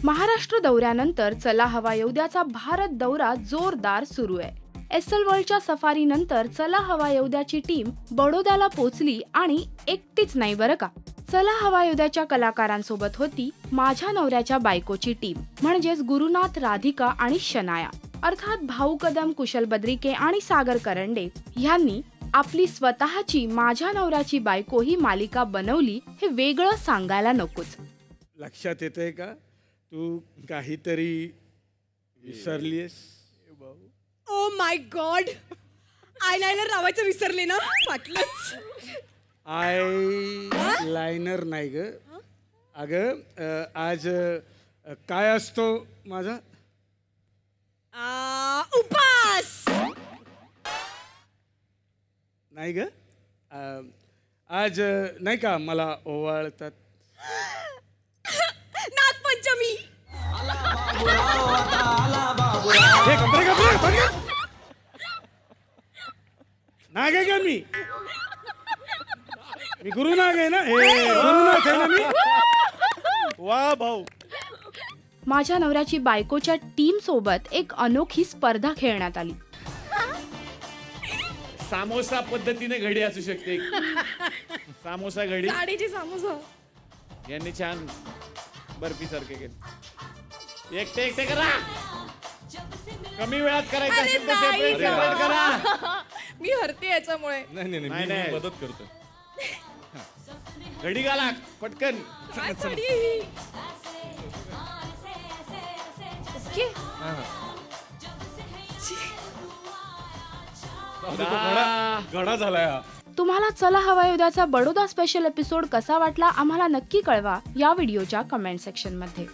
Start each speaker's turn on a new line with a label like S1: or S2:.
S1: महाराष्ट्र दौऱ्यानंतर चला हवा येऊ द्याचा भारत दौरा जोरदार सुरू आहे. एसएल वर्ल्डच्या सफारी नंतर चला हवा येऊ द्याची टीम बडोद्याला पोहोचली आणि एकटीच नाही बरं का. चला हवा येऊ द्याच्या कलाकारांसोबत होती माझ्या नवऱ्याच्या बायकोची टीम म्हणजेच गुरुनाथ, राधिका आणि शनाया अर्थात भाऊ कदम, कुशल बद्रिके आणि सागर करंडे यांनी आपली स्वतःची माझ्या नवऱ्याची बायको ही मालिका बनवली. हे वेगळं सांगायला नकोच.
S2: लक्षात येतंय का तू काहीतरी विसरलीस?
S3: ओ माय गॉड, आयलाइनर लावायचं विसरले ना वाटलंच.
S2: आय लायनर नाही ग अगं. आज काय असतो माझा
S3: उपास
S2: नाही ग. आज नाही का मला ओवाळतात.
S3: नागपंचमी.
S2: नाग आहे का मी गुरुनाग आहे ना. गुरुनाथ आहे ना मी. वा भाऊ.
S1: माझ्या नवऱ्याची बायकोच्या टीम सोबत एक अनोखी स्पर्धा खेळण्यात आली.
S4: सामोसा पद्धतीने घडी असू शकते. सामोसा घडी.
S3: साडीची सामोसा.
S4: यांनी छान बर्फी सारखे केले. एकटे करा. कमी वेळात करायचं असेल तर सेपरेट करा.
S3: मी हरते याच्यामुळे.
S4: नाही मदत करतो. घडी घाला पटकन.
S2: घडा झालाय.
S1: तुम्हाला चला हवा येऊ द्याचा बडोदा स्पेशल एपिसोड कसा वाटला आम्हाला नक्की कळवा या व्हिडिओच्या कमेंट सेक्शन मध्ये.